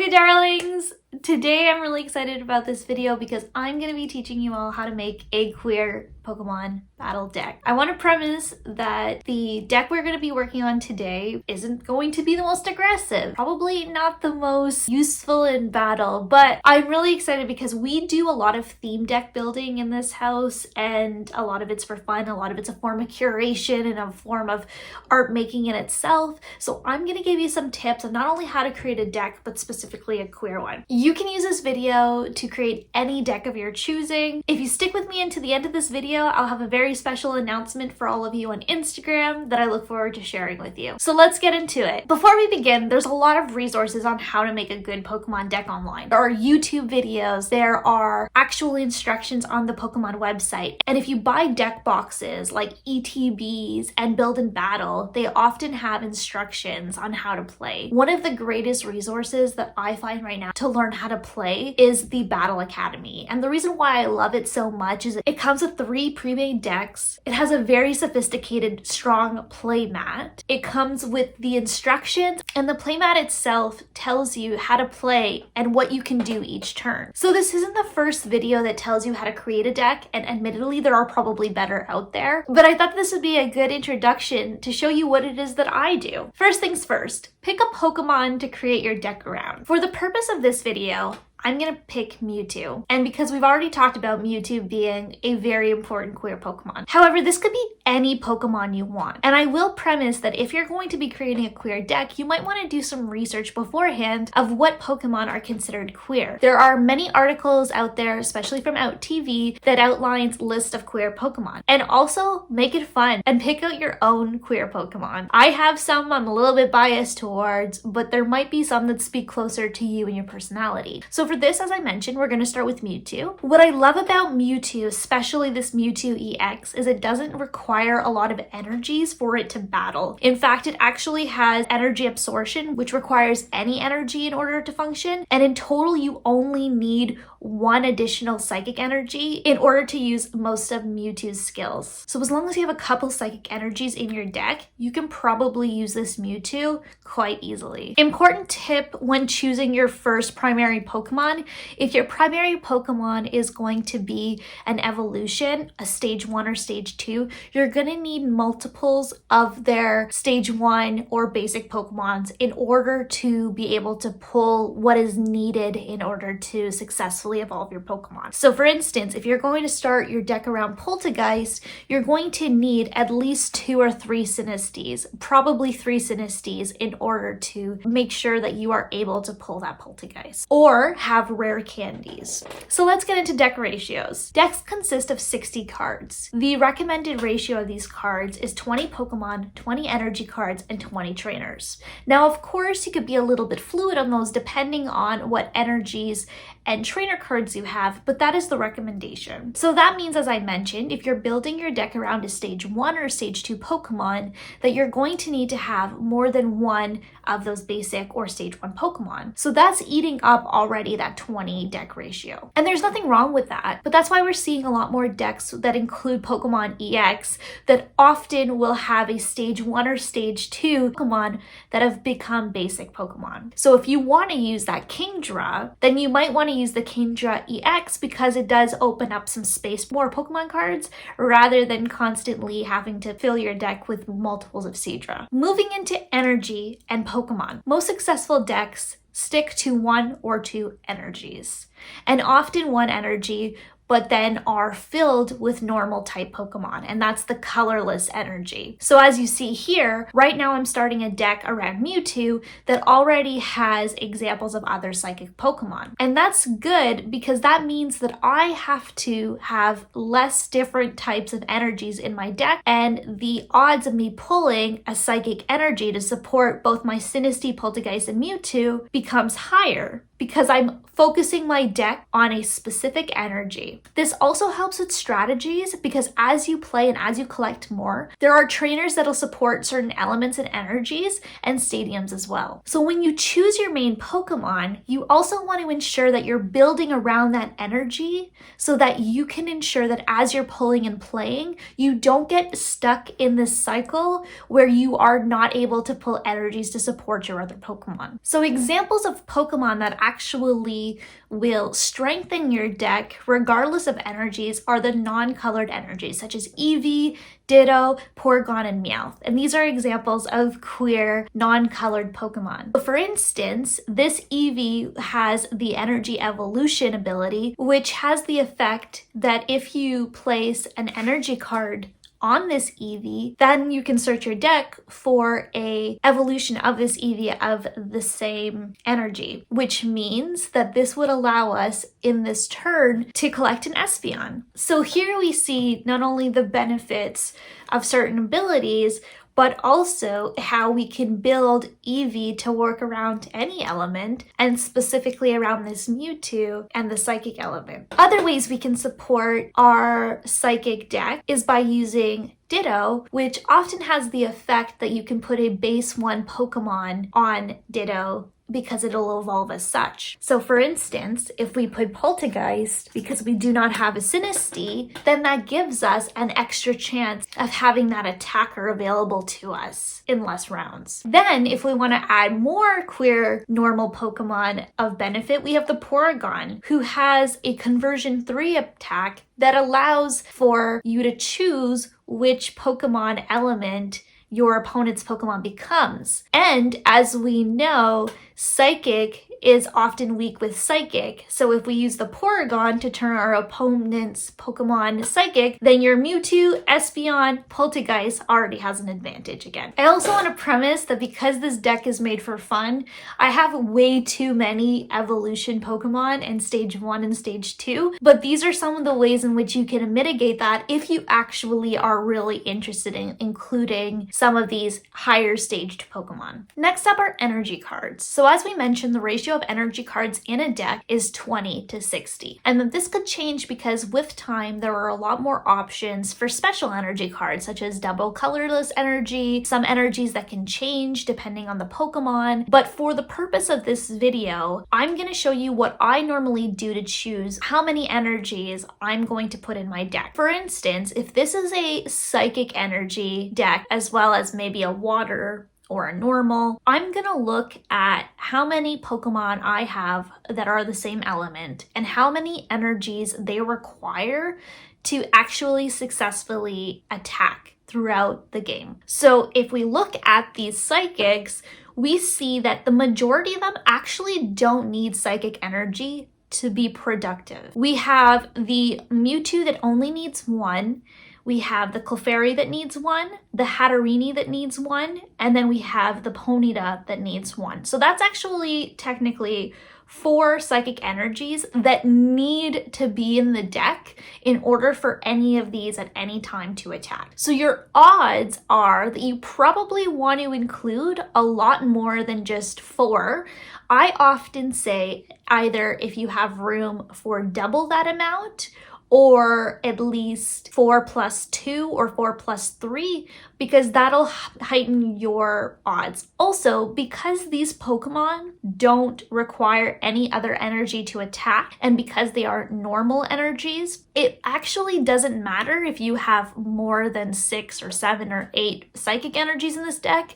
Hey darlings! Today I'm really excited about this video because I'm going to be teaching you all how to make a queer Pokemon battle deck. I want to premise that the deck we're going to be working on today isn't going to be the most aggressive, probably not the most useful in battle, but I'm really excited because we do a lot of theme deck building in this house, and a lot of it's for fun, a lot of it's a form of curation and a form of art making in itself. So I'm going to give you some tips on not only how to create a deck, but specifically a queer one. You can use this video to create any deck of your choosing. If you stick with me until the end of this video, I'll have a very special announcement for all of you on Instagram that I look forward to sharing with you. So let's get into it. Before we begin, there's a lot of resources on how to make a good Pokemon deck online. There are YouTube videos, there are actual instructions on the Pokemon website, and if you buy deck boxes like ETBs and Build and Battle, they often have instructions on how to play. One of the greatest resources that I find right now to learn how to play is the Battle Academy. And the reason why I love it so much is it comes with 3 pre-made decks. It has a very sophisticated, strong playmat. It comes with the instructions, and the playmat itself tells you how to play and what you can do each turn. So this isn't the first video that tells you how to create a deck, and admittedly there are probably better out there, but I thought this would be a good introduction to show you what it is that I do. First things first, pick a Pokemon to create your deck around. For the purpose of this video, I'm gonna pick Mewtwo, and because we've already talked about Mewtwo being a very important queer Pokemon. However, this could be any Pokemon you want, and I will premise that if you're going to be creating a queer deck, you might want to do some research beforehand of what Pokemon are considered queer. There are many articles out there, especially from Out TV, that outlines lists of queer Pokemon, and also make it fun and pick out your own queer Pokemon. I have some I'm a little bit biased towards, but there might be some that speak closer to you and your personality. So for this, as I mentioned, we're going to start with Mewtwo. What I love about Mewtwo, especially this Mewtwo EX, is it doesn't require a lot of energies for it to battle. In fact, it actually has energy absorption, which requires any energy in order to function. And in total, you only need 1 additional psychic energy in order to use most of Mewtwo's skills. So as long as you have a couple psychic energies in your deck, you can probably use this Mewtwo quite easily. Important tip when choosing your first primary Pokemon: if your primary Pokemon is going to be an evolution, a stage 1 or stage 2, you're gonna need multiples of their stage 1 or basic Pokemons in order to be able to pull what is needed in order to successfully evolve your Pokemon. So for instance, if you're going to start your deck around Poltergeist, you're going to need at least 2 or 3 Sinistes, probably 3 Sinistes, in order to make sure that you are able to pull that Poltergeist, or have rare candies. So let's get into deck ratios. Decks consist of 60 cards. The recommended ratio of these cards is 20 Pokemon, 20 energy cards, and 20 trainers. Now, of course, you could be a little bit fluid on those depending on what energies and trainer cards you have, but that is the recommendation. So that means, as I mentioned, if you're building your deck around a stage 1 or stage 2 Pokemon, that you're going to need to have more than 1 of those basic or stage 1 Pokemon. So that's eating up already that 20 deck ratio. And there's nothing wrong with that, but that's why we're seeing a lot more decks that include Pokemon EX that often will have a stage 1 or stage 2 Pokemon that have become basic Pokemon. So if you want to use that Kingdra, then you might want to use the Kingdra EX because it does open up some space for more Pokemon cards rather than constantly having to fill your deck with multiples of Seadra. Moving into energy and Pokemon, most successful decks stick to 1 or 2 energies, and often 1 energy, but then are filled with normal type Pokemon, and that's the colorless energy. So as you see here, right now I'm starting a deck around Mewtwo that already has examples of other psychic Pokemon. And that's good because that means that I have to have less different types of energies in my deck, and the odds of me pulling a psychic energy to support both my Sinistea, Poltergeist, and Mewtwo becomes higher. because I'm focusing my deck on a specific energy. This also helps with strategies because as you play and as you collect more, there are trainers that'll support certain elements and energies and stadiums as well. So when you choose your main Pokemon, you also want to ensure that you're building around that energy so that you can ensure that as you're pulling and playing, you don't get stuck in this cycle where you are not able to pull energies to support your other Pokemon. So examples of Pokemon that actually will strengthen your deck regardless of energies are the non-colored energies such as Eevee, Ditto, Porygon, and Meowth. And these are examples of queer non-colored Pokemon. So for instance, this Eevee has the energy evolution ability, which has the effect that if you place an energy card on this Eevee, then you can search your deck for a evolution of this Eevee of the same energy, which means that this would allow us in this turn to collect an Espeon. So here we see not only the benefits of certain abilities, but also how we can build Eevee to work around any element, and specifically around this Mewtwo and the Psychic element. Other ways we can support our Psychic deck is by using Ditto, which often has the effect that you can put a base 1 Pokemon on Ditto because it'll evolve as such. So for instance, if we put Poltergeist, because we do not have a Sinistea, then that gives us an extra chance of having that attacker available to us in less rounds. Then if we want to add more queer normal Pokemon of benefit, we have the Porygon, who has a conversion 3 attack that allows for you to choose which Pokemon element your opponent's Pokemon becomes. And as we know, Psychic is often weak with Psychic. So if we use the Porygon to turn our opponent's Pokemon Psychic, then your Mewtwo, Espeon, Poltergeist already has an advantage again. I also want to premise that because this deck is made for fun, I have way too many evolution Pokemon in stage 1 and stage 2, but these are some of the ways in which you can mitigate that if you actually are really interested in including some of these higher staged Pokemon. Next up are energy cards. So as we mentioned, the ratio of energy cards in a deck is 20 to 60. And then this could change because with time, there are a lot more options for special energy cards, such as double colorless energy, some energies that can change depending on the Pokemon. But for the purpose of this video, I'm going to show you what I normally do to choose how many energies I'm going to put in my deck. For instance, if this is a psychic energy deck, as well as maybe a water or a normal, I'm gonna look at how many Pokemon I have that are the same element and how many energies they require to actually successfully attack throughout the game. So if we look at these psychics, we see that the majority of them actually don't need psychic energy to be productive. We have the Mewtwo that only needs 1. We have the Clefairy that needs 1, the Hatterene that needs 1, and then we have the Ponyta that needs 1. So that's actually technically 4 psychic energies that need to be in the deck in order for any of these at any time to attack. So your odds are that you probably want to include a lot more than just 4. I often say either if you have room for double that amount, or at least 4 plus 2 or 4 plus 3, because that'll heighten your odds. Also, because these Pokemon don't require any other energy to attack, and because they are normal energies, it actually doesn't matter if you have more than 6 or 7 or 8 psychic energies in this deck,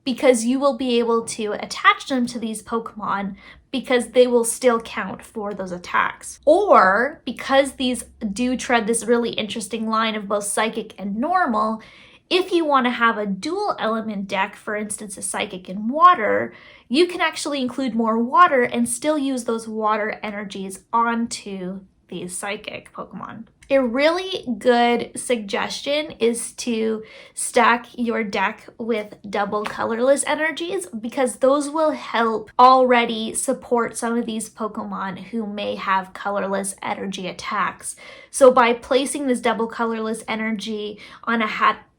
because you will be able to attach them to these Pokemon because they will still count for those attacks. Or because these do tread this really interesting line of both psychic and normal, if you want to have a dual element deck, for instance, a psychic and water, you can actually include more water and still use those water energies onto these psychic Pokemon. A really good suggestion is to stack your deck with double colorless energies, because those will help already support some of these Pokemon who may have colorless energy attacks. So by placing this double colorless energy on a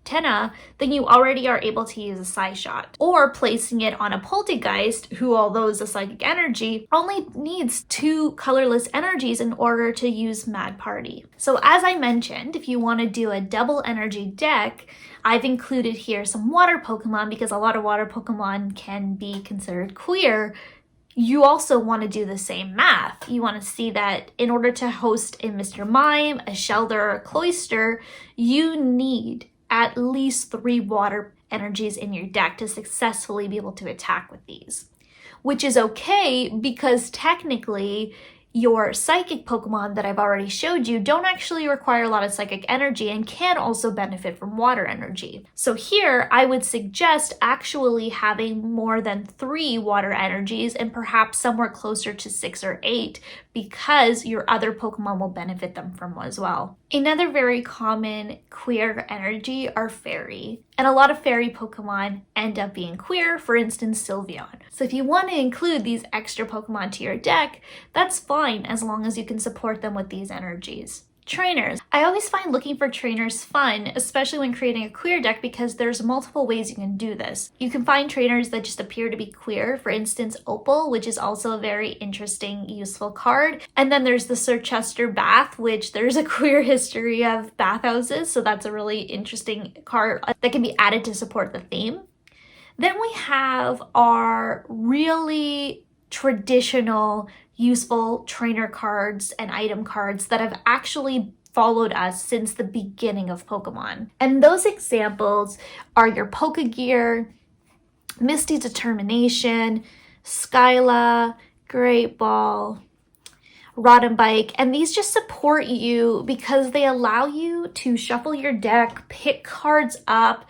antenna, then you already are able to use a Psy Shot. Or placing it on a Poltergeist, who, although is a psychic energy, only needs 2 colorless energies in order to use Mad Party. So as I mentioned, if you want to do a double energy deck, I've included here some water Pokemon because a lot of water Pokemon can be considered queer. You also want to do the same math. You want to see that in order to host a Mr. Mime, a Shelder, or a Cloyster, you need at least 3 water energies in your deck to successfully be able to attack with these. Which is okay because technically your psychic Pokemon that I've already showed you don't actually require a lot of psychic energy and can also benefit from water energy. So here I would suggest actually having more than 3 water energies and perhaps somewhere closer to 6 or 8 because your other Pokemon will benefit them from as well. Another very common queer energy are fairy, and a lot of fairy Pokemon end up being queer, for instance Sylveon. So if you want to include these extra Pokemon to your deck, that's fine as long as you can support them with these energies. Trainers. I always find looking for trainers fun, especially when creating a queer deck because there's multiple ways you can do this. You can find trainers that just appear to be queer, for instance Opal, which is also a very interesting, useful card. And then there's the Sir Chester Bath, which there's a queer history of bathhouses, so that's a really interesting card that can be added to support the theme. Then we have our really traditional useful trainer cards and item cards that have actually followed us since the beginning of Pokemon. And those examples are your Pokegear, Misty Determination, Skyla, Great Ball, Rod and Bike, and these just support you because they allow you to shuffle your deck, pick cards up,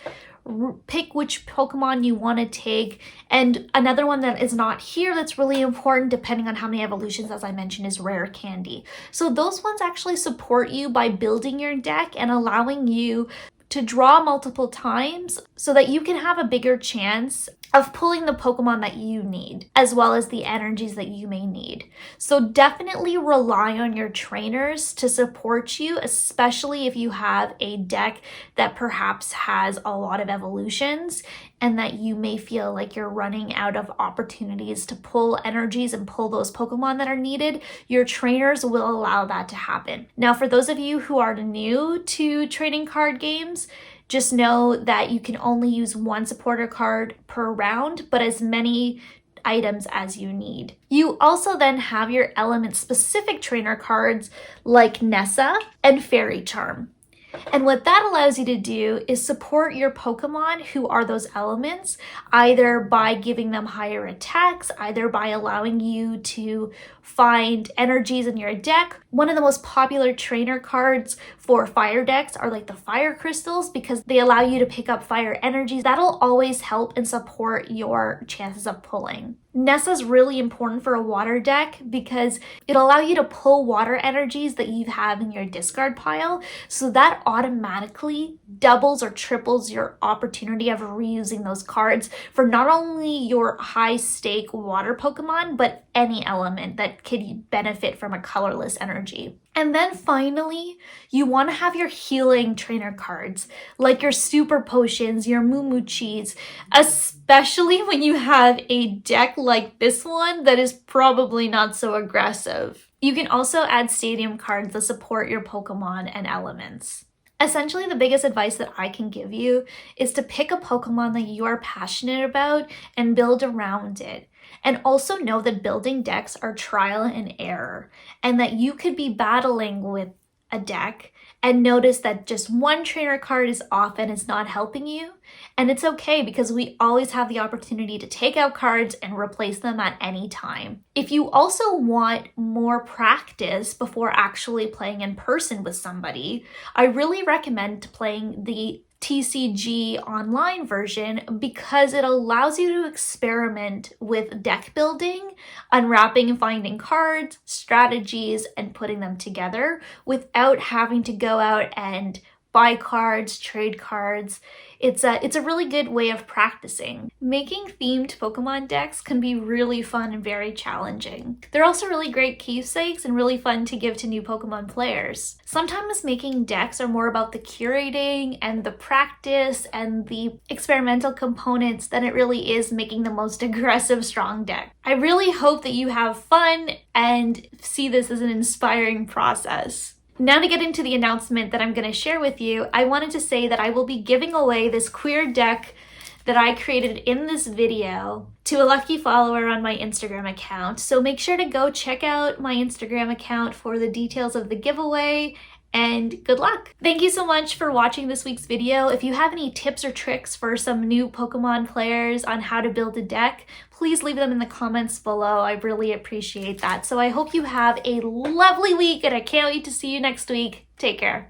pick which Pokemon you want to take. And another one that is not here that's really important, depending on how many evolutions, as I mentioned, is Rare Candy. So those ones actually support you by building your deck and allowing you to draw multiple times so that you can have a bigger chance of pulling the Pokemon that you need, as well as the energies that you may need. So definitely rely on your trainers to support you, especially if you have a deck that perhaps has a lot of evolutions and that you may feel like you're running out of opportunities to pull energies and pull those Pokemon that are needed. Your trainers will allow that to happen. Now, for those of you who are new to trading card games, just know that you can only use 1 supporter card per round, but as many items as you need. You also then have your element-specific trainer cards like Nessa and Fairy Charm. And what that allows you to do is support your Pokemon who are those elements, either by giving them higher attacks, either by allowing you to find energies in your deck. One of the most popular trainer cards for fire decks are like the fire crystals because they allow you to pick up fire energies. That'll always help and support your chances of pulling. Nessa is really important for a water deck because it'll allow you to pull water energies that you have in your discard pile. So that automatically doubles or triples your opportunity of reusing those cards for not only your high stake water Pokemon, but any element that could benefit from a colorless energy. And then finally, you want to have your healing trainer cards, like your super potions, your Mumuchis, especially when you have a deck like this one that is probably not so aggressive. You can also add stadium cards that support your Pokemon and elements. Essentially, the biggest advice that I can give you is to pick a Pokemon that you are passionate about and build around it. And also know that building decks are trial and error, and that you could be battling with a deck and notice that just 1 trainer card is off and is not helping you. And it's okay because we always have the opportunity to take out cards and replace them at any time. If you also want more practice before actually playing in person with somebody, I really recommend playing the TCG online version because it allows you to experiment with deck building, unwrapping and finding cards, strategies, and putting them together without having to go out and buy cards, trade cards. It's a really good way of practicing. Making themed Pokemon decks can be really fun and very challenging. They're also really great keepsakes and really fun to give to new Pokemon players. Sometimes making decks are more about the curating and the practice and the experimental components than it really is making the most aggressive strong deck. I really hope that you have fun and see this as an inspiring process. Now to get into the announcement that I'm going to share with you, I wanted to say that I will be giving away this queer deck that I created in this video to a lucky follower on my Instagram account. So make sure to go check out my Instagram account for the details of the giveaway, and good luck! Thank you so much for watching this week's video. If you have any tips or tricks for some new Pokemon players on how to build a deck, please leave them in the comments below. I really appreciate that. So I hope you have a lovely week, and I can't wait to see you next week. Take care.